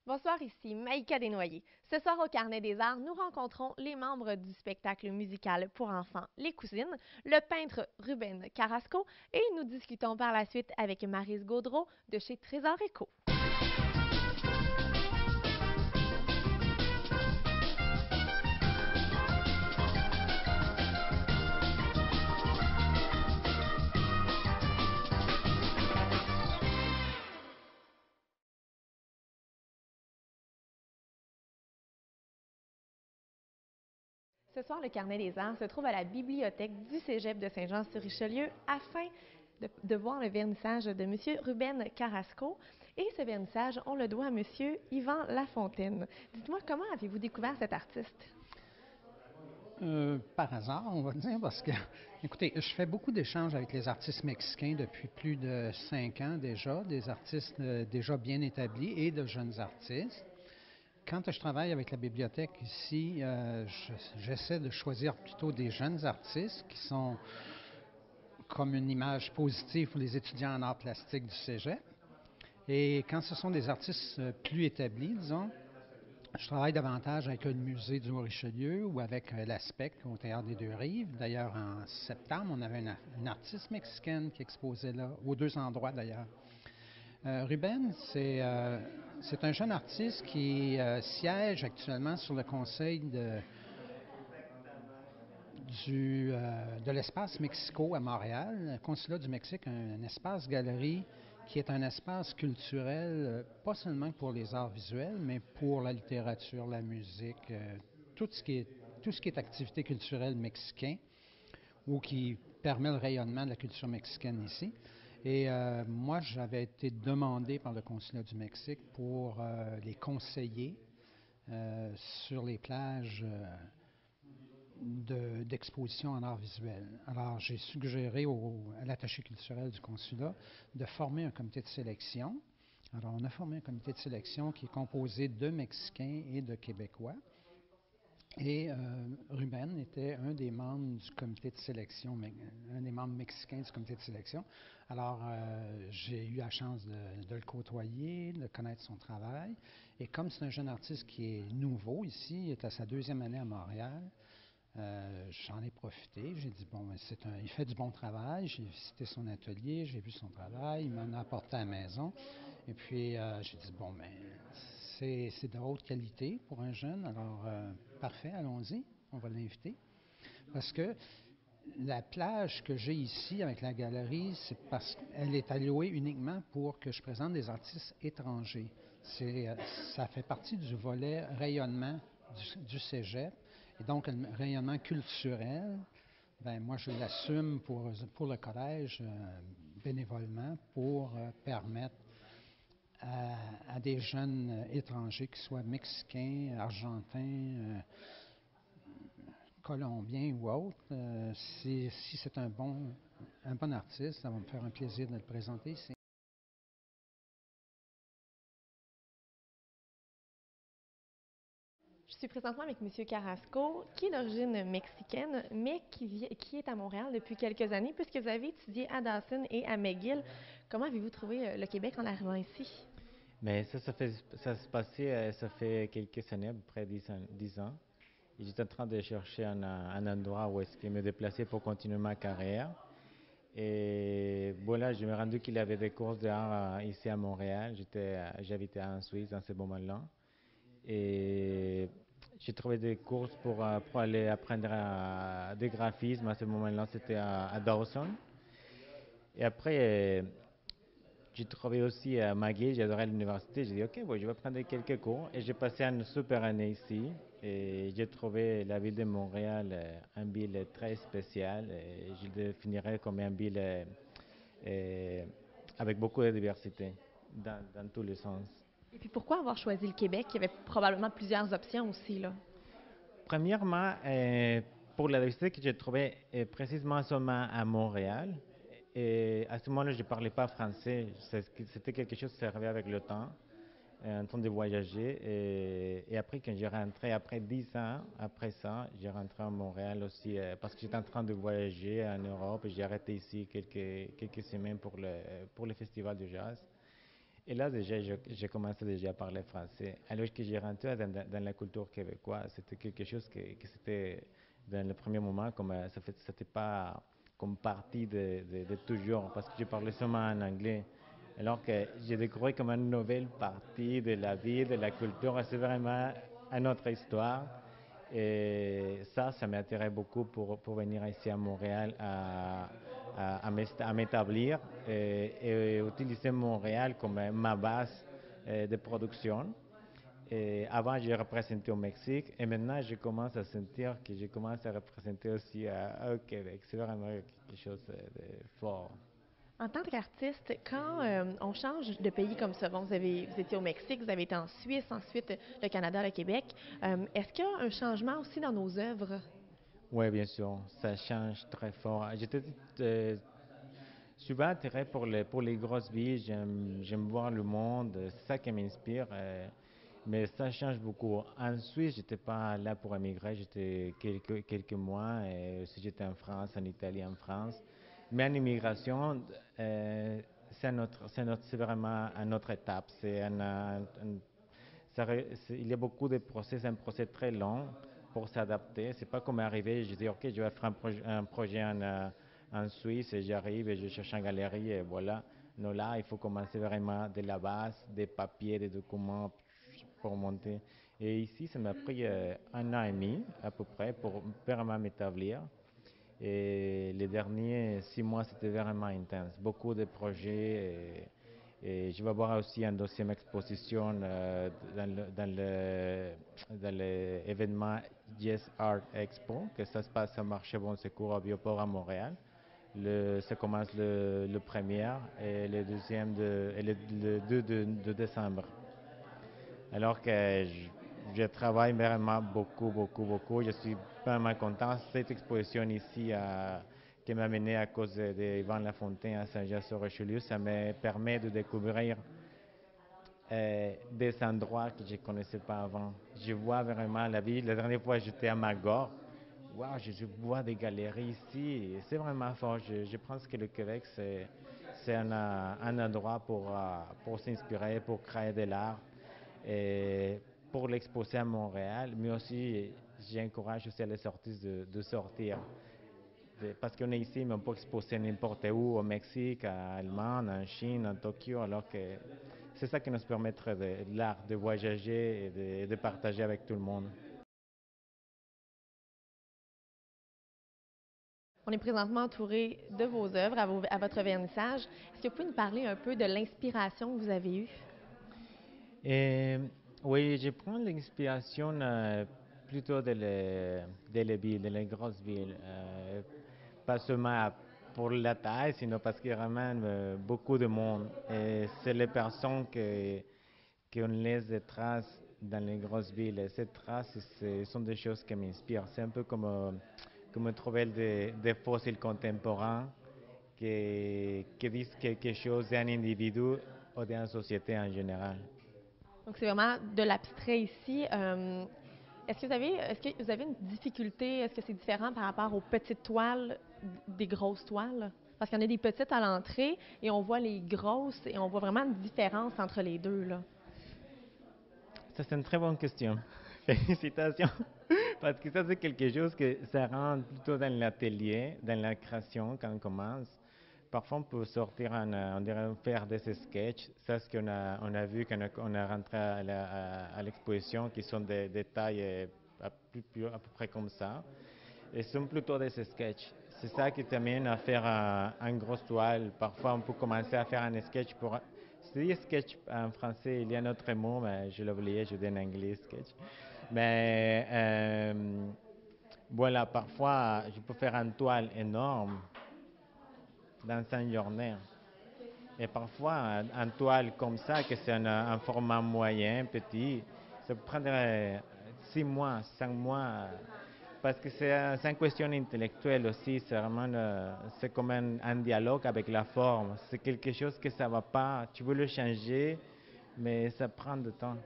Bonsoir, ici Maïka Desnoyers. Ce soir au Carnet des Arts, nous rencontrons les membres du spectacle musical pour enfants Les Cousines, le peintre Ruben Carrasco, et nous discutons par la suite avec Maryse Gaudreau de chez Trésor Éco. Ce soir, le Carnet des Arts se trouve à la bibliothèque du Cégep de Saint-Jean-sur-Richelieu afin de voir le vernissage de M. Ruben Carrasco. Et ce vernissage, on le doit à M. Yvan Lafontaine. Dites-moi, comment avez-vous découvert cet artiste? Par hasard, on va dire, parce que, écoutez, je fais beaucoup d'échanges avec les artistes mexicains depuis plus de 5 ans déjà, des artistes déjà bien établis et de jeunes artistes. Quand je travaille avec la bibliothèque ici, j'essaie de choisir plutôt des jeunes artistes qui sont comme une image positive pour les étudiants en arts plastiques du cégep. Et quand ce sont des artistes plus établis, disons, je travaille davantage avec le musée du Haut-Richelieu ou avec l'Aspect au Théâtre des Deux-Rives. D'ailleurs, en septembre, on avait une artiste mexicaine qui exposait là, aux deux endroits d'ailleurs. Ruben, c'est un jeune artiste qui siège actuellement sur le conseil de l'espace Mexico à Montréal, le consulat du Mexique, un espace galerie qui est un espace culturel, pas seulement pour les arts visuels, mais pour la littérature, la musique, tout ce qui est, tout ce qui est activité culturelle mexicaine ou qui permet le rayonnement de la culture mexicaine ici. Et moi, j'avais été demandé par le consulat du Mexique pour les conseiller sur les plages d'exposition en art visuel. Alors, j'ai suggéré à l'attaché culturel du consulat de former un comité de sélection. Alors, on a formé un comité de sélection qui est composé de Mexicains et de Québécois. Et Ruben était un des membres du comité de sélection, un des membres mexicains du comité de sélection. Alors, j'ai eu la chance de le côtoyer, de connaître son travail. Et comme c'est un jeune artiste qui est nouveau ici, il est à sa deuxième année à Montréal, j'en ai profité. J'ai dit, bon, ben, il fait du bon travail. J'ai visité son atelier, j'ai vu son travail. Il m'en a apporté à la maison. Et puis, j'ai dit, bon, ben, c'est de haute qualité pour un jeune. Alors, parfait, allons-y. On va l'inviter. Parce que la plage que j'ai ici avec la galerie, c'est parce qu'elle est allouée uniquement pour que je présente des artistes étrangers. C'est, ça fait partie du volet rayonnement du cégep. Et donc, le rayonnement culturel, ben, moi, je l'assume pour le collège bénévolement pour permettre à des jeunes étrangers, qu'ils soient mexicains, argentins, colombiens ou autres, si c'est un bon artiste, ça va me faire un plaisir de le présenter ici. Je suis présentement avec M. Carrasco, qui est d'origine mexicaine, mais qui est à Montréal depuis quelques années, puisque vous avez étudié à Dawson et à McGill. Comment avez-vous trouvé le Québec en arrivant ici? Mais ça se passait, ça fait quelques années, à peu près 10 ans. Et j'étais en train de chercher un endroit où est-ce que me déplacer pour continuer ma carrière. Et voilà, je me suis rendu qu'il y avait des courses d'art ici à Montréal. J'habitais en Suisse dans ce moment-là. Et j'ai trouvé des courses pour aller apprendre des graphismes. À ce moment-là, c'était à Dawson. Et après, j'ai trouvé aussi à McGill, j'adorais l'université. J'ai dit, OK, bon, je vais prendre quelques cours. Et j'ai passé une super année ici. Et j'ai trouvé la ville de Montréal une ville très spéciale. Et je le définirais comme une ville euh, avec beaucoup de diversité dans tous les sens. Et puis pourquoi avoir choisi le Québec? Il y avait probablement plusieurs options aussi, là. Premièrement, pour la diversité que j'ai trouvée précisément seulement à Montréal. Et à ce moment-là, je ne parlais pas français. C'était quelque chose qui servait avec le temps, en train de voyager. Et après, quand j'ai rentré, après 10 ans, après ça, j'ai rentré à Montréal aussi parce que j'étais en train de voyager en Europe. J'ai arrêté ici quelques semaines pour le festival de jazz. Et là, déjà, j'ai commencé déjà à parler français. Alors que j'ai rentré dans la culture québécoise, c'était quelque chose que c'était, dans le premier moment, comme c'était pas comme partie de toujours, parce que je parlais seulement en anglais. Alors que j'ai découvert comme une nouvelle partie de la vie, de la culture, et c'est vraiment une autre histoire. Et ça m'intéresse beaucoup pour venir ici à Montréal à m'établir et utiliser Montréal comme ma base de production. Et avant, j'ai représenté au Mexique et maintenant, je commence à sentir que je commence à représenter aussi au Québec. C'est vraiment quelque chose de fort. En tant qu'artiste, quand on change de pays comme ça, bon, vous étiez au Mexique, vous avez été en Suisse, ensuite le Canada, le Québec, est-ce qu'il y a un changement aussi dans nos œuvres? Oui, bien sûr, ça change très fort. J'étais souvent attiré pour les grosses villes, j'aime voir le monde, c'est ça qui m'inspire. Mais ça change beaucoup. En Suisse, j'étais pas là pour émigrer, j'étais quelques mois. Et aussi, j'étais en France, en Italie, en France. Mais en immigration, c'est vraiment une autre étape. Il y a beaucoup de procès, c'est un procès très long pour s'adapter. C'est pas comme arriver, je dis ok, je vais faire un projet en Suisse et j'arrive et je cherche une galerie et voilà. Non, là, il faut commencer vraiment de la base, des papiers, des documents pour monter. Et ici, ça m'a pris 1 an et demi à peu près pour vraiment m'établir. Et les derniers 6 mois, c'était vraiment intense. Beaucoup de projets. Et je vais voir aussi une deuxième exposition dans l'événement Yes Art Expo, que ça se passe à Marché Bon Secours à Bioport à Montréal. Ça commence le 1er et le deuxième et le 2 de décembre. Alors que je travaille vraiment beaucoup, beaucoup, beaucoup. Je suis vraiment content. Cette exposition ici qui m'a mené à cause de Yvan Lafontaine à Saint-Jean-sur-Richelieu, ça me permet de découvrir des endroits que je ne connaissais pas avant. Je vois vraiment la ville. La dernière fois, j'étais à Magor. Wow, je vois des galeries ici. C'est vraiment fort. Je pense que le Québec, c'est un endroit pour s'inspirer, pour créer de l'art et pour l'exposer à Montréal. Mais aussi, j'encourage aussi les artistes de sortir. Parce qu'on est ici, mais on peut exposer n'importe où, au Mexique, en Allemagne, en Chine, en Tokyo, alors que c'est ça qui nous permettrait de l'art, de voyager et de partager avec tout le monde. On est présentement entouré de vos œuvres à votre vernissage. Est-ce que vous pouvez nous parler un peu de l'inspiration que vous avez eue? Et, oui, je prends l'inspiration plutôt de les villes, de les grosses villes. Pas seulement pour la taille, sinon parce qu'il ramène beaucoup de monde. Et c'est les personnes qui ont laisse des traces dans les grosses villes. Et ces traces, ce sont des choses qui m'inspirent. C'est un peu comme trouver des fossiles contemporains qui disent quelque chose d'un individu ou d'une société en général. Donc, c'est vraiment de l'abstrait ici. Est-ce que vous avez une difficulté? Est-ce que c'est différent par rapport aux petites toiles des grosses toiles? Parce qu'il y en a des petites à l'entrée et on voit les grosses et on voit vraiment une différence entre les deux, là. Ça, c'est une très bonne question. Félicitations. Parce que ça, c'est quelque chose que ça rentre plutôt dans l'atelier, dans la création quand on commence. Parfois, on peut sortir, on dirait faire des sketchs. Ça, ce on a vu quand on est rentré à l'exposition, qui sont des tailles à peu près comme ça. Et ce sont plutôt des sketchs. C'est ça qui t'amène à faire un gros toile. Parfois, on peut commencer à faire un sketch pour... C'est sketch en français, il y a un autre mot, mais je l'ai oublié, je dis en anglais sketch. Mais voilà, parfois, je peux faire une toile énorme dans une journée. Et parfois, une toile comme ça, que c'est un format moyen, petit, ça prendrait 6 mois, 5 mois, parce que c'est une question intellectuelle aussi, c'est vraiment c'est comme un dialogue avec la forme. C'est quelque chose que ça ne va pas, tu veux le changer, mais ça prend du temps.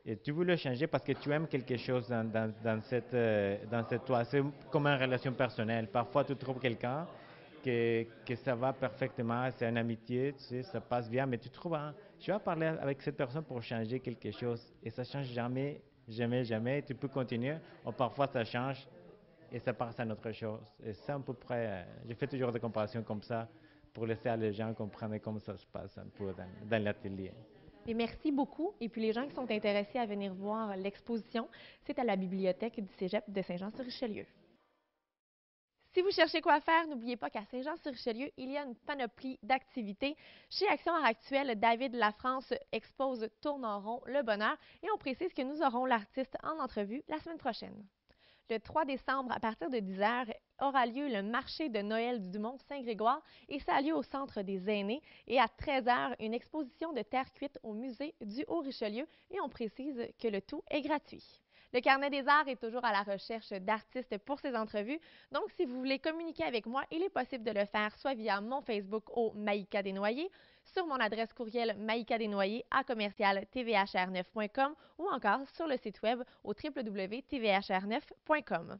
Et tu veux le changer parce que tu aimes quelque chose dans cette toile. C'est comme une relation personnelle. Parfois, tu trouves quelqu'un que ça va parfaitement, c'est une amitié, tu sais, ça passe bien, mais tu trouves, hein, tu vas parler avec cette personne pour changer quelque chose et ça change jamais, jamais, jamais. Tu peux continuer, ou parfois ça change et ça passe à autre chose. Et c'est à peu près, je fais toujours des comparaisons comme ça pour laisser les gens comprendre comment ça se passe un peu dans l'atelier. Et merci beaucoup. Et puis les gens qui sont intéressés à venir voir l'exposition, c'est à la bibliothèque du Cégep de Saint-Jean-sur-Richelieu. Si vous cherchez quoi faire, n'oubliez pas qu'à Saint-Jean-sur-Richelieu, il y a une panoplie d'activités. Chez Action Art Actuelle, David Lafrance expose Tourne en rond le bonheur et on précise que nous aurons l'artiste en entrevue la semaine prochaine. Le 3 décembre, à partir de 10h, aura lieu le marché de Noël du Mont-Saint-Grégoire et ça a lieu au Centre des aînés. Et à 13h, une exposition de terre cuite au musée du Haut-Richelieu et on précise que le tout est gratuit. Le Carnet des arts est toujours à la recherche d'artistes pour ces entrevues. Donc, si vous voulez communiquer avec moi, il est possible de le faire soit via mon Facebook au Maïka Desnoyers, sur mon adresse courriel maïkadesnoyers@tvhr9.com ou encore sur le site web au www.tvhr9.com.